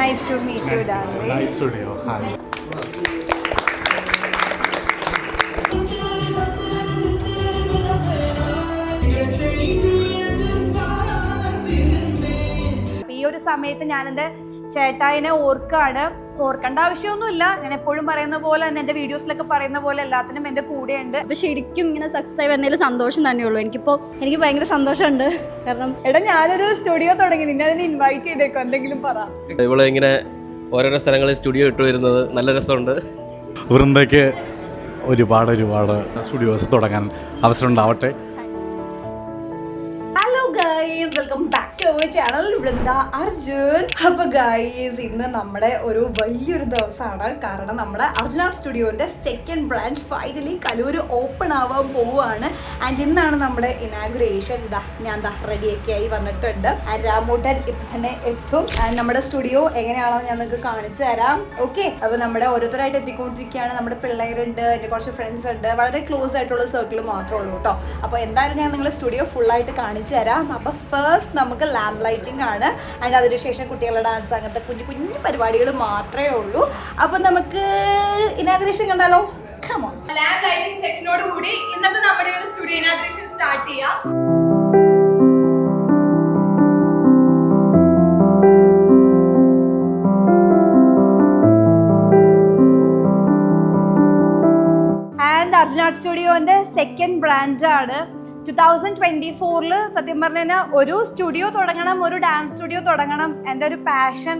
Nice to meet you, darling. Nice to meet you. Hi. ഈ ഒരു സമയത്ത് ഞാൻ എൻ്റെ ചേട്ടായിനെ ഓർക്കേണ്ട ആവശ്യമൊന്നുമില്ല. ഞാൻ എപ്പോഴും പറയുന്ന പോലെ തന്നെ എൻ്റെ വീഡിയോസിലൊക്കെ പറയുന്ന പോലെ എല്ലാത്തിനും എൻ്റെ കൂടെയുണ്ട്. അപ്പോൾ ശരിക്കും ഇങ്ങനെ സക്സസ് ആയി വന്നതിൽ സന്തോഷം തന്നെയുള്ളൂ. എനിക്ക് ഭയങ്കര സന്തോഷമുണ്ട്. കാരണം എടാ ഞാനൊരു സ്റ്റുഡിയോ തുടങ്ങി, നിന്നെ അതിന് ഇൻവൈറ്റ് ചെയ്തേക്കോ, എന്തെങ്കിലും പറ. ഇവിടെ ഇങ്ങനെ ഓരോരോ സ്ഥലങ്ങളിൽ സ്റ്റുഡിയോ ഇട്ട് വരുന്നത് നല്ല രസമുണ്ട്. വൃന്ദയ്ക്ക് ഒരുപാട് സ്റ്റുഡിയോസ് തുടങ്ങാൻ അവസരം ഉണ്ടാവട്ടെ. Welcome back to our channel Vrinda Arjun. അപ്പൊ ഗൈസ്, ഇന്ന് നമ്മുടെ ഒരു വലിയൊരു ദിവസമാണ്. കാരണം നമ്മുടെ അർജുന ആർട്ട് സ്റ്റുഡിയോന്റെ second branch finally Kaloor open ആവാൻ പോവുകയാണ്. ആൻഡ് ഇന്നാണ് നമ്മുടെ ഇനാഗുറേഷൻ. ഞാൻ റെഡിയൊക്കെ ആയി വന്നിട്ടുണ്ട്. രാമൂട്ടൻ ഇപ്പം തന്നെ എത്തും. ആൻഡ് നമ്മുടെ സ്റ്റുഡിയോ എങ്ങനെയാണെന്ന് ഞാൻ നിങ്ങൾക്ക് കാണിച്ചു തരാം. ഓക്കെ, അപ്പൊ നമ്മുടെ ഓരോരുത്തരായിട്ട് എത്തിക്കൊണ്ടിരിക്കുകയാണ്. നമ്മുടെ പിള്ളേരുണ്ട്, എൻ്റെ കുറച്ച് ഫ്രണ്ട്സ് ഉണ്ട്. വളരെ ക്ലോസ് ആയിട്ടുള്ള സർക്കിൾ മാത്രമേ ഉള്ളൂ കേട്ടോ. അപ്പോൾ എന്തായാലും ഞാൻ നിങ്ങളെ സ്റ്റുഡിയോ ഫുള്ളായിട്ട് കാണിച്ചു തരാം. അപ്പോൾ ഫസ്റ്റ് നമുക്ക് ലാമ്പ് ലൈറ്റിംഗ് ആണ്. ആൻഡ് അതിനുശേഷം കുട്ടികളുടെ ഡാൻസ്, അങ്ങനത്തെ കുഞ്ഞു കുഞ്ഞു പരിപാടികൾ മാത്രമേ ഉള്ളൂ. അപ്പൊ നമുക്ക് ഇനാഗുറേഷൻ കണ്ടാലോ? ലാമ്പ് ലൈറ്റിംഗ് സെക്ഷനോട് കൂടി ഇന്നത്തെ നമ്മുടെ ഒരു സ്റ്റുഡിയോ ഇനാഗുറേഷൻ സ്റ്റാർട്ട് ചെയ്യാം. ആൻഡ് അർജുന ആർട്ട് സ്റ്റുഡിയോന്റെ സെക്കൻഡ് ബ്രാഞ്ചാണ്. 2024 സത്യം പറഞ്ഞു കഴിഞ്ഞാൽ ഒരു സ്റ്റുഡിയോ തുടങ്ങണം, ഒരു ഡാൻസ് സ്റ്റുഡിയോ തുടങ്ങണം. എൻ്റെ ഒരു പാഷൻ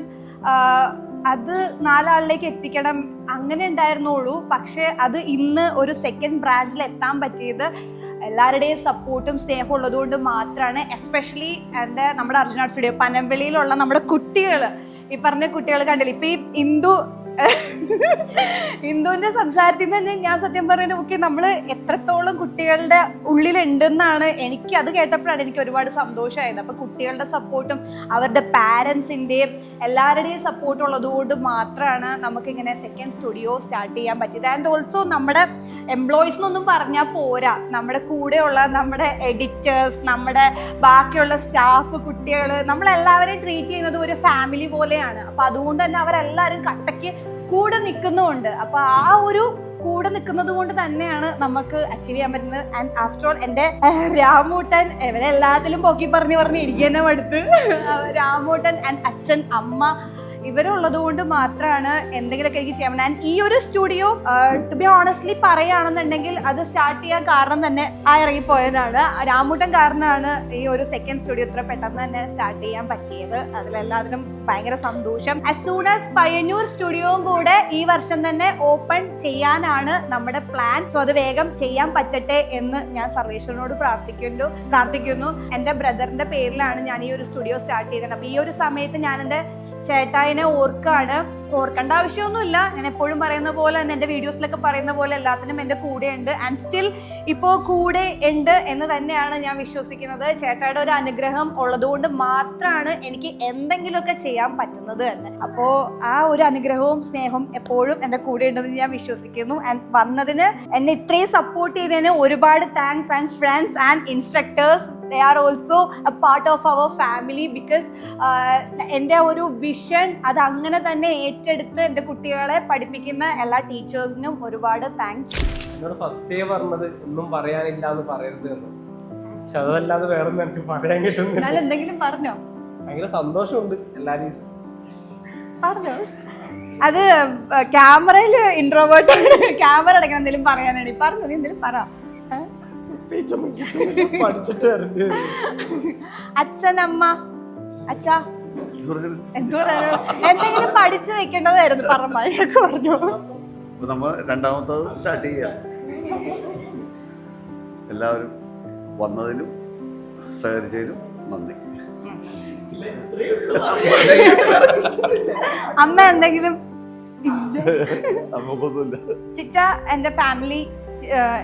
അത് 4 ആളിലേക്ക് എത്തിക്കണം, അങ്ങനെ ഉണ്ടായിരുന്നുള്ളൂ. പക്ഷേ അത് ഇന്ന് ഒരു സെക്കൻഡ് ബ്രാഞ്ചിൽ എത്താൻ പറ്റിയത് എല്ലാവരുടെയും സപ്പോർട്ടും സ്നേഹം ഉള്ളതുകൊണ്ട് മാത്രമാണ്. എസ്പെഷ്യലി നമ്മുടെ അർജുന ആർട്ട് സ്റ്റുഡിയോ പനമ്പള്ളിയിലുള്ള നമ്മുടെ കുട്ടികൾ, ഈ പറഞ്ഞ കുട്ടികൾ കണ്ടില്ല. ഇപ്പം ഈ ഇന്ദുവിന്റെ സംസാരത്തിൽ നിന്ന് തന്നെ ഞാൻ സത്യം പറയുന്നത് ഓക്കെ, നമ്മൾ എത്രത്തോളം കുട്ടികളുടെ ഉള്ളിലുണ്ടെന്നാണ് എനിക്ക് അത് കേട്ടപ്പോഴാണ് എനിക്ക് ഒരുപാട് സന്തോഷമായത്. അപ്പൊ കുട്ടികളുടെ സപ്പോർട്ടും അവരുടെ പാരൻസിന്റെയും എല്ലാവരുടെയും സപ്പോർട്ട് ഉള്ളതുകൊണ്ട് മാത്രമാണ് നമുക്കിങ്ങനെ സെക്കൻഡ് സ്റ്റുഡിയോ സ്റ്റാർട്ട് ചെയ്യാൻ പറ്റിയത്. ആൻഡ് ഓൾസോ നമ്മുടെ എംപ്ലോയീസിനൊന്നും പറഞ്ഞാൽ പോരാ, നമ്മുടെ കൂടെയുള്ള നമ്മുടെ എഡിറ്റേഴ്സ്, നമ്മുടെ ബാക്കിയുള്ള സ്റ്റാഫ്, കുട്ടികൾ, നമ്മളെല്ലാവരെയും ട്രീറ്റ് ചെയ്യുന്നത് ഒരു ഫാമിലി പോലെയാണ്. അപ്പൊ അതുകൊണ്ട് തന്നെ അവരെല്ലാവരും കട്ടയ്ക്ക് കൂടെ നിൽക്കുന്നുമുണ്ട്. അപ്പൊ ആ ഒരു കൂടെ നിൽക്കുന്നത് കൊണ്ട് തന്നെയാണ് നമുക്ക് അച്ചീവ് ചെയ്യാൻ പറ്റുന്നത്. ആൻഡ് ആഫ്റ്റർ ഓൾ എൻ്റെ രാമൂട്ടൻ, ഇവരെ എല്ലാത്തിലും പൊക്കി പറഞ്ഞ് എനിക്ക് തന്നെ മടുത്ത്. രാമൂട്ടൻ ആൻഡ് അച്ഛൻ, അമ്മ, ഇവരുള്ളത് കൊണ്ട് മാത്രമാണ് എന്തെങ്കിലുമൊക്കെ എനിക്ക് ചെയ്യാൻ പറ്റുന്നത്. ആൻഡ് ഈ ഒരു സ്റ്റുഡിയോ ടു ബി ഓണസ്റ്റ്ലി പറയുകയാണെന്നുണ്ടെങ്കിൽ അത് സ്റ്റാർട്ട് ചെയ്യാൻ കാരണം തന്നെ ഇറങ്ങിപ്പോയതാണ്. രാമൂട്ടൻ കാരണമാണ് ഈ ഒരു സെക്കൻഡ് സ്റ്റുഡിയോ ഇത്ര പെട്ടെന്ന് തന്നെ സ്റ്റാർട്ട് ചെയ്യാൻ പറ്റിയത്. അതിലെല്ലാത്തിനും ഭയങ്കര സന്തോഷം. ആസ് സൂൺ ആസ് പയ്യന്നൂർ സ്റ്റുഡിയോയും കൂടെ ഈ വർഷം തന്നെ ഓപ്പൺ ചെയ്യാനാണ് നമ്മുടെ പ്ലാൻ. സോ അത് വേഗം ചെയ്യാൻ പറ്റട്ടെ എന്ന് ഞാൻ സർവേശ്വരനോട് പ്രാർത്ഥിക്കുന്നു. എൻ്റെ ബ്രദറിന്റെ പേരിലാണ് ഞാൻ ഈ ഒരു സ്റ്റുഡിയോ സ്റ്റാർട്ട് ചെയ്തത്. അപ്പൊ ഈ ഒരു സമയത്ത് ഞാൻ എൻ്റെ ചേട്ടായിനെ ഓർക്കേണ്ട ആവശ്യമൊന്നുമില്ല. ഞാൻ എപ്പോഴും പറയുന്ന പോലെ തന്നെ എൻ്റെ വീഡിയോസിലൊക്കെ പറയുന്ന പോലെ എല്ലാത്തിനും എൻ്റെ കൂടെയുണ്ട്. ആൻഡ് സ്റ്റിൽ ഇപ്പോൾ കൂടെ ഉണ്ട് എന്ന് തന്നെയാണ് ഞാൻ വിശ്വസിക്കുന്നത്. ചേട്ടായുടെ ഒരു അനുഗ്രഹം ഉള്ളതുകൊണ്ട് മാത്രമാണ് എനിക്ക് എന്തെങ്കിലുമൊക്കെ ചെയ്യാൻ പറ്റുന്നത് എന്ന്. അപ്പോൾ ആ ഒരു അനുഗ്രഹവും സ്നേഹവും എപ്പോഴും എൻ്റെ കൂടെ ഉണ്ടെന്ന് ഞാൻ വിശ്വസിക്കുന്നു. ആൻഡ് വന്നതിന്, എന്നെ ഇത്രയും സപ്പോർട്ട് ചെയ്തതിന് ഒരുപാട് thanks. And friends and instructors, they are also a part of our family because എൻ്റെ ഒരു വിഷൻ അത് അങ്ങനെ തന്നെ ഏറ്റെടുത്ത് എൻ്റെ കുട്ടികളെ പഠിപ്പിക്കുന്ന എല്ലാ ടീച്ചേഴ്സിനും ഒരുപാട് താങ്ക്സ്. എന്നോട് ഫസ്റ്റ് പറഞ്ഞത് ഒന്നും പറയാനില്ല എന്ന് പറയരുത് എന്ന്. പക്ഷെ അതല്ലാതെ വേറെ എനിക്ക് പറയാൻ കിട്ടുന്നില്ല. എന്തെങ്കിലും പറഞ്ഞോ? ഭയങ്കര സന്തോഷമുണ്ട് എല്ലാരും പറഞ്ഞോ. അത് ക്യാമറയില് ഇൻട്രോവേർട്ട്, ക്യാമറ അടയ്ക്കാൻ എന്തെങ്കിലും പറയാനാണ്. പറഞ്ഞു, നീ എന്തെങ്കിലും പറ. അച്ഛൻ, അമ്മ, അച്ഛാ എന്തെങ്കിലും പഠിച്ചു വെക്കേണ്ടതായിരുന്നു. പറഞ്ഞു. നമ്മൾ രണ്ടാമത്തത് സ്റ്റാർട്ട് ചെയ്യാം. എല്ലാവരും വന്നതിനും സഹകരിച്ചതിനും നന്ദി. അമ്മ എന്തെങ്കിലും? നമുക്കൊന്നുമില്ല. ചിറ്റ എൻ്റെ ഫാമിലി,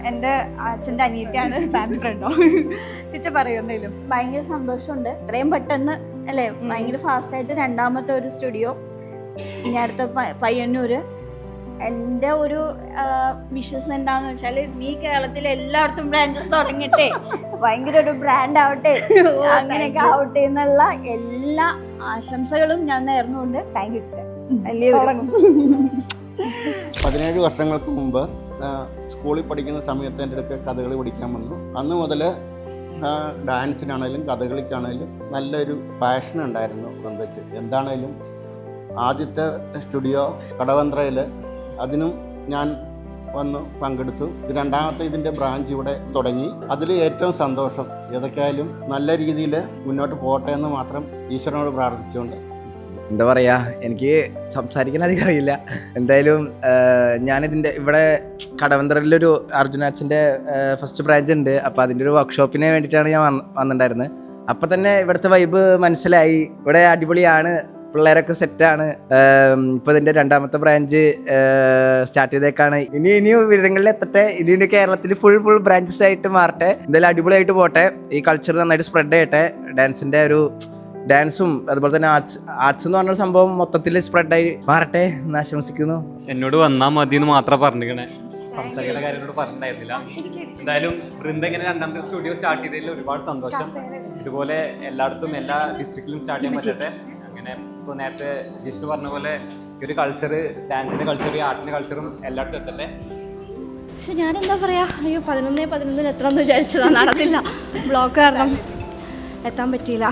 എൻ്റെ അച്ഛൻ്റെ അനിയത്തിയാണ്. ഫാമിലി ഫ്രണ്ടോ? ചിറ്റ പറയുന്നതിലും ഭയങ്കര സന്തോഷമുണ്ട്. ഇത്രയും പെട്ടെന്ന് അല്ലേ, ഭയങ്കര ഫാസ്റ്റായിട്ട് രണ്ടാമത്തെ ഒരു സ്റ്റുഡിയോ ഇനി അടുത്ത പയ്യന്നൂര് എൻ്റെ ഒരു വിശ്വാസം എന്താണെന്ന് വെച്ചാൽ നീ കേരളത്തിൽ എല്ലായിടത്തും ബ്രാഞ്ചസ് തുടങ്ങിട്ടെ ഭയങ്കര ഒരു ബ്രാൻഡ് ആവട്ടെ അങ്ങനെയൊക്കെ ആവട്ടെ എന്നുള്ള എല്ലാ ആശംസകളും ഞാൻ നേർന്നുകൊണ്ട് താങ്ക് യു വലിയ 17 വർഷങ്ങൾക്ക് മുമ്പ് സ്കൂളിൽ പഠിക്കുന്ന സമയത്ത് എൻ്റെ അടുത്ത് കഥകളി പഠിക്കാൻ വന്നു. അന്ന് മുതൽ ഡാൻസിനാണേലും കഥകളിക്കാണേലും നല്ലൊരു പാഷൻ ഉണ്ടായിരുന്നു വൃന്ദയ്ക്ക്. എന്താണേലും ആദ്യത്തെ സ്റ്റുഡിയോ കടവന്ത്രയിൽ അതിനും ഞാൻ വന്ന് പങ്കെടുത്തു. രണ്ടാമത്തെ ഇതിൻ്റെ ബ്രാഞ്ച് ഇവിടെ തുടങ്ങി. അതിൽ ഏറ്റവും സന്തോഷം ഏതൊക്കെയായാലും നല്ല രീതിയിൽ മുന്നോട്ട് പോകട്ടെ എന്ന് മാത്രം ഈശ്വരനോട് പ്രാർത്ഥിച്ചുകൊണ്ട്. എന്താ പറയുക, എനിക്ക് സംസാരിക്കാൻ അധികം അറിയില്ല. എന്തായാലും ഞാനിതിൻ്റെ ഇവിടെ കടവന്ത്രയിലൊരു അർജുൻ ആർട്സിൻ്റെ ഫസ്റ്റ് ബ്രാഞ്ച് ഉണ്ട്. അപ്പോൾ അതിൻ്റെ ഒരു വർക്ക്ഷോപ്പിന് വേണ്ടിയിട്ടാണ് ഞാൻ വന്നിട്ടുണ്ടായിരുന്നത്. അപ്പോൾ തന്നെ ഇവിടുത്തെ വൈബ് മനസ്സിലായി. ഇവിടെ അടിപൊളിയാണ്, പിള്ളേരൊക്കെ സെറ്റാണ്. ഇപ്പോൾ ഇതിൻ്റെ രണ്ടാമത്തെ ബ്രാഞ്ച് സ്റ്റാർട്ട് ചെയ്തേക്കാണ്. ഇനിയും വിവരങ്ങളിൽ എത്തട്ടെ. ഇനി കേരളത്തിൽ ഫുൾ ബ്രാഞ്ചസ് ആയിട്ട് മാറട്ടെ. എന്തായാലും അടിപൊളിയായിട്ട് പോട്ടെ. ഈ കൾച്ചർ നന്നായിട്ട് സ്പ്രെഡ് ചെയ്യട്ടെ. ഡാൻസും അതുപോലെ തന്നെ ആർട്സ് എന്ന് പറഞ്ഞൊരു സംഭവം മൊത്തത്തിൽ സ്പ്രെഡായി മാറട്ടെ എന്ന് ആശംസിക്കുന്നു. എന്നോട് വന്നാൽ മതി എന്ന് മാത്രം പറഞ്ഞിരിക്കണേ, സംസാരിക്കേണ്ട കാര്യം എന്നോട് പറഞ്ഞിട്ടുണ്ടായിരുന്നില്ല. എന്തായാലും വൃന്ദ ഇങ്ങനെ രണ്ടാമത്തെ സ്റ്റുഡിയോ സ്റ്റാർട്ട് ചെയ്തതിൽ ഒരുപാട് സന്തോഷം. ഇതുപോലെ എല്ലായിടത്തും എല്ലാ ഡിസ്ട്രിക്റ്റിലും സ്റ്റാർട്ട് ചെയ്യാൻ പറ്റട്ടെ. അങ്ങനെ ഇപ്പോൾ നേരത്തെ ജിഷ്ണു പറഞ്ഞ പോലെ ഒരു കൾച്ചർ, ഡാൻസിൻ്റെ കൾച്ചർ, ആർട്ടിൻ്റെ കൾച്ചറും എല്ലായിടത്തും എത്തട്ടെ. പക്ഷെ ഞാനെന്താ പറയുക, അയ്യോ 11 എത്രയെന്ന് വിചാരിച്ചതാണ്, നടന്നില്ല. ബ്ലോക്ക് കാരണം എത്താൻ പറ്റിയില്ല.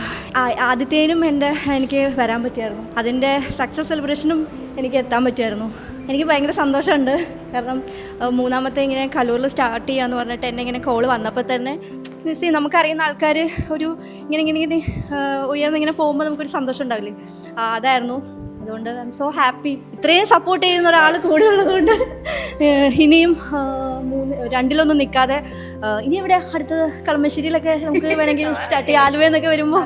ആദ്യത്തേനും എനിക്ക് വരാൻ പറ്റിയായിരുന്നു. അതിൻ്റെ സക്സസ് സെലിബ്രേഷനും എനിക്ക് എത്താൻ പറ്റിയായിരുന്നു. എനിക്ക് ഭയങ്കര സന്തോഷമുണ്ട്. കാരണം മൂന്നാമത്തെ ഇങ്ങനെ കലൂരിൽ സ്റ്റാർട്ട് ചെയ്യാന്ന് പറഞ്ഞിട്ട് എന്നെ ഇങ്ങനെ കോള് വന്നപ്പോൾ തന്നെ നമുക്കറിയുന്ന ആൾക്കാർ ഒരു ഇങ്ങനെ ഉയർന്നിങ്ങനെ പോകുമ്പോൾ നമുക്കൊരു സന്തോഷം ഉണ്ടാവില്ലേ, അതായിരുന്നു. അതുകൊണ്ട് ഐ എം സോ ഹാപ്പി. ഇത്രയും സപ്പോർട്ട് ചെയ്യുന്ന ഒരാൾ കൂടെ ഉള്ളതുകൊണ്ട് ഇനിയും 2-ലൊന്നും നിൽക്കാതെ ഇനി എവിടെ അടുത്തത് കളമശ്ശേരിയിലൊക്കെ നമുക്ക് വേണമെങ്കിൽ സ്റ്റാർട്ട് ചെയ്യാം, ആലുവയെന്നൊക്കെ വരുമ്പോൾ.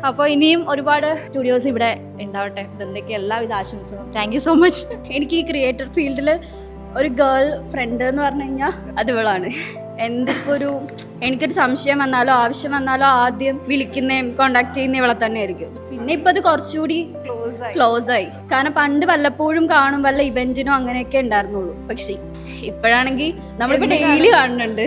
അപ്പോൾ ഇനിയും ഒരുപാട് സ്റ്റുഡിയോസ് ഇവിടെ ഉണ്ടാവട്ടെ. ഇതെന്തൊക്കെ എല്ലാവിധ ആശംസകളും. Thank you so much. എനിക്ക് ഈ ക്രിയേറ്റർ ഫീൽഡിൽ ഒരു ഗേൾ ഫ്രണ്ട് എന്ന് പറഞ്ഞു കഴിഞ്ഞാൽ അത് ഇവളാണ്. എന്തിപ്പോൾ എനിക്കൊരു സംശയം വന്നാലോ ആവശ്യം വന്നാലോ ആദ്യം വിളിക്കുന്നതും കോണ്ടാക്ട് ചെയ്യുന്ന ഇവളെ തന്നെ ആയിരിക്കും. പിന്നെ ഇപ്പം അത് കുറച്ചുകൂടി ക്ലോസ് ആയി. കാരണം പണ്ട് വല്ലപ്പോഴും കാണും, വല്ല ഇവന്റിനോ അങ്ങനെയൊക്കെ ഉണ്ടായിരുന്നുള്ളൂ. പക്ഷേ ഇപ്പോഴാണെങ്കിൽ നമ്മളിപ്പോൾ ഡെയിലി കാണുന്നുണ്ട്.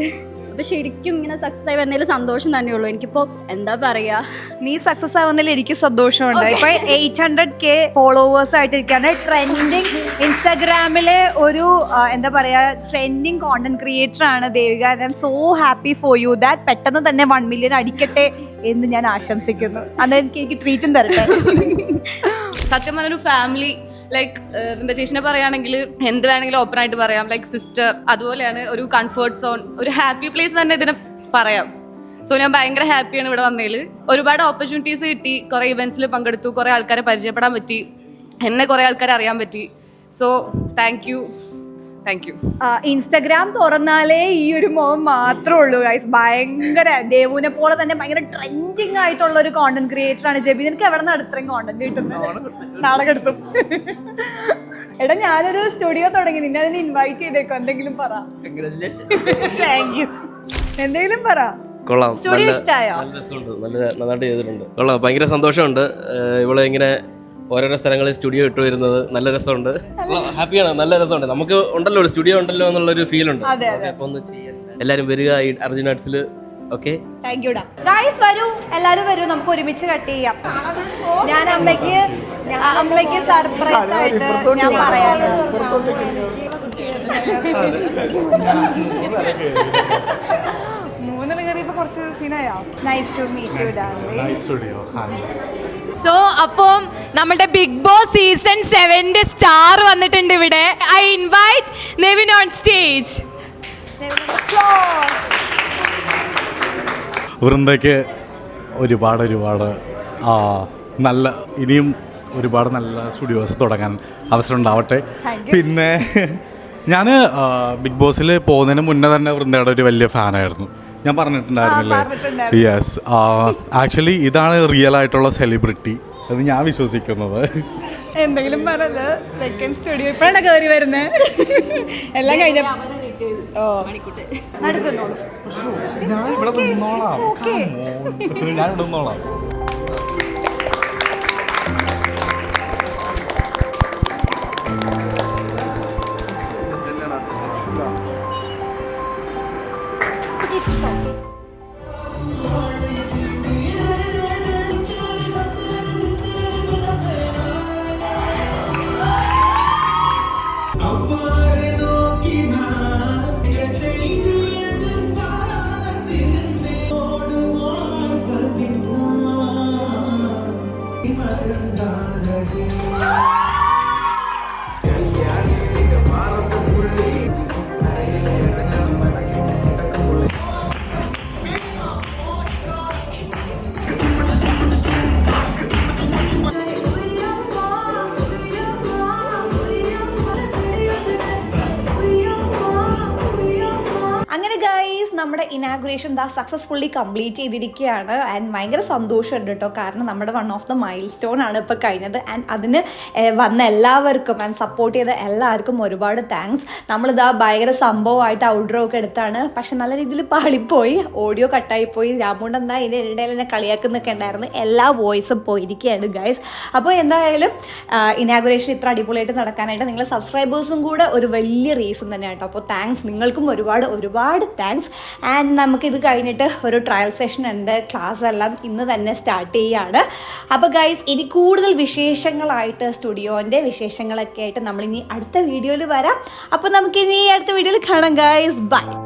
അപ്പൊ ശരിക്കും ഇങ്ങനെ സക്സസ് ആയി വന്നതിൽ സന്തോഷം തന്നെയുള്ളൂ. എനിക്കിപ്പോ എന്താ പറയാ, നീ സക്സസ് ആവുന്നതിൽ എനിക്ക് സന്തോഷമുണ്ട്. ഇപ്പൊ 800K ഫോളോവേഴ്സ് ആയിട്ടിരിക്കുകയാണ്. ട്രെൻഡിങ് ഇൻസ്റ്റാഗ്രാമിലെ ഒരു എന്താ പറയാ ട്രെൻഡിങ് കോണ്ടന്റ് ക്രിയേറ്റർ ആണ് Devika. I M so happy for you that പെട്ടെന്ന് തന്നെ 1 മില്യൺ അടിക്കട്ടെ എന്ന് ഞാൻ ആശംസിക്കുന്നു. അതായത് എനിക്ക് ട്രീറ്റും തരട്ടെ. സത്യം പറഞ്ഞൊരു ഫാമിലി ലൈക്ക് എന്താ ചേച്ചിനെ പറയുകയാണെങ്കിൽ എന്ത് വേണമെങ്കിലും ഓപ്പൺ ആയിട്ട് പറയാം. ലൈക്ക് സിസ്റ്റർ, അതുപോലെയാണ് ഒരു കംഫർട്ട് സോൺ, ഒരു ഹാപ്പി പ്ലേസ് തന്നെ ഇതിനെ പറയാം. സോ ഞാൻ ഭയങ്കര ഹാപ്പിയാണ് ഇവിടെ വന്നതിൽ. ഒരുപാട് ഓപ്പർച്യൂണിറ്റീസ് കിട്ടി, കുറേ ഇവന്റ്സിൽ പങ്കെടുത്തു, കുറേ ആൾക്കാരെ പരിചയപ്പെടാൻ പറ്റി, എന്നെ കുറേ ആൾക്കാരെ അറിയാൻ പറ്റി. So thank you. ഇൻസ്റ്റഗ്രാം തുറന്നാലേ ഈ ഒരു മോഹം മാത്രമേ ഉള്ളൂ ഗൈസ്. ഭയങ്കര ദേവുവിനെ പോലെ തന്നെ ഭയങ്കര ട്രെൻഡിങ് ആയിട്ടുള്ള ഒരു കോണ്ടന്റ് ക്രിയേറ്റർ ആണ് ജെബി. നിനക്ക് എവിടെ നിന്നാണ് ഇത്രയും കോണ്ടന്റ് കിട്ടുന്നത്? നാളെ എടുത്തും. എടാ ഞാനൊരു സ്റ്റുഡിയോ തുടങ്ങി, നിന്നെ അതിന് ഇൻവൈറ്റ് ചെയ്തേക്കോ. എന്തെങ്കിലും പറ. Thank you. എന്തെങ്കിലും പറ. കൊള്ളാം, സ്റ്റുഡിയോ ഇഷ്ടമായോ? നല്ല രസമുണ്ട്, നന്നായിട്ട് ചെയ്തിട്ടുണ്ട്. കൊള്ളാം, ഭയങ്കര സന്തോഷമുണ്ട്. ഇവളെ ഇങ്ങനെ ഓരോരോ സ്ഥലങ്ങളിൽ സ്റ്റുഡിയോ ഇട്ട് വരുന്നത് നല്ല രസമുണ്ട്. ഹാപ്പിയാണ്, നല്ല രസമുണ്ട്. നമുക്ക് ഉണ്ടല്ലോ ഒരു സ്റ്റുഡിയോ ഉണ്ടല്ലോ എന്നുള്ളൊരു ഫീൽ ഉണ്ട്. അപ്പൊ ഒന്ന് ചെയ്യാൻ എല്ലാവരും വരിക ഈ അർജുൻ ആർട്സിൽ. ഓക്കെ, താങ്ക് യു ഡാ. ഗൈസ് വരൂ, എല്ലാവരും വരൂ, നമുക്ക് ഒരുമിച്ച് കട്ട് ചെയ്യാം. ഞാൻ അമ്മയ്ക്ക് സർപ്രൈസ് ആയിട്ട് ഞാൻ പറയാറ്. മൂന്നിന് കയറിയപ്പോ കുറച്ച് സീനായോ. നൈസ് ടു മീറ്റ് യു ഡാ. സോ അപ്പം നമ്മുടെ ബിഗ് ബോസ് സീസൺ 7 സ്റ്റാർ വന്നിട്ടുണ്ട് ഇവിടെ. I invite Nevin on stage. വൃന്ദയ്ക്ക് ഒരുപാട് നല്ല ഇനിയും ഒരുപാട് നല്ല സ്റ്റുഡിയോസ് തുടങ്ങാൻ അവസരം ഉണ്ടാവട്ടെ. പിന്നെ ഞാൻ ബിഗ് ബോസിൽ പോകുന്നതിന് മുന്നേ തന്നെ വൃന്ദയുടെ ഒരു വലിയ ഫാനായിരുന്നു. ഞാൻ പറഞ്ഞിട്ടുണ്ടായിരുന്നില്ലേ? യെസ്, ആക്ച്വലി ഇതാണ് റിയൽ ആയിട്ടുള്ള സെലിബ്രിറ്റി എന്ന് ഞാൻ വിശ്വസിക്കുന്നത്. എന്തെങ്കിലും പറഞ്ഞത് സെക്കൻഡ് സ്റ്റുഡിയോ ഇപ്പോഴാണ് കയറി വരുന്നത്. എല്ലാം കഴിഞ്ഞ നടക്കുന്നോളൂ. ഞാൻ ഇവിടെ നിന്നോളാം. അങ്ങനെ ഗൈസ് നമ്മുടെ ഇനാഗുറേഷൻ സക്സസ്ഫുള്ളി കംപ്ലീറ്റ് ചെയ്തിരിക്കുകയാണ്. ആൻഡ് ഭയങ്കര സന്തോഷമുണ്ട് കേട്ടോ, കാരണം നമ്മുടെ one of the mile stone ആണ് ഇപ്പോൾ കഴിഞ്ഞത്. ആൻഡ് അതിന് വന്ന എല്ലാവർക്കും ആൻഡ് സപ്പോർട്ട് ചെയ്ത എല്ലാവർക്കും ഒരുപാട് താങ്ക്സ്. നമ്മളിതാ ഭയങ്കര സംഭവമായിട്ട് ഔട്ട്ഡോർ ഒക്കെ എടുത്താണ്, പക്ഷെ നല്ല രീതിയിൽ പാളിപ്പോയി, ഓഡിയോ കട്ടായിപ്പോയി. രാമുണ്ട് എന്താ ഇതിൻ്റെ ഇടയിൽ എന്നെ കളിയാക്കുന്നൊക്കെ ഉണ്ടായിരുന്നു. എല്ലാ വോയിസും പോയിരിക്കുകയാണ് ഗൈസ്. അപ്പോൾ എന്തായാലും ഇനാഗുറേഷൻ ഇത്ര അടിപൊളിയായിട്ട് നടക്കാനായിട്ട് നിങ്ങളെ സബ്സ്ക്രൈബേഴ്സും കൂടെ ഒരു വലിയ റീസൺ തന്നെയാണ് കേട്ടോ. അപ്പോൾ താങ്ക്സ്, നിങ്ങൾക്കും ഒരുപാട് താങ്ക്സ്. ആൻഡ് നമുക്കിത് കഴിഞ്ഞിട്ട് ഒരു ട്രയൽ സെഷൻ ഉണ്ട്, ക്ലാസ് എല്ലാം ഇന്ന് തന്നെ സ്റ്റാർട്ട് ചെയ്യുകയാണ്. അപ്പോൾ ഗൈസ്, ഇനി കൂടുതൽ വിശേഷങ്ങളായിട്ട് സ്റ്റുഡിയോൻ്റെ വിശേഷങ്ങളൊക്കെ ആയിട്ട് നമ്മളിനി അടുത്ത വീഡിയോയിൽ വരാം. അപ്പോൾ നമുക്കിനി അടുത്ത വീഡിയോയിൽ കാണാം ഗൈസ്. ബൈ.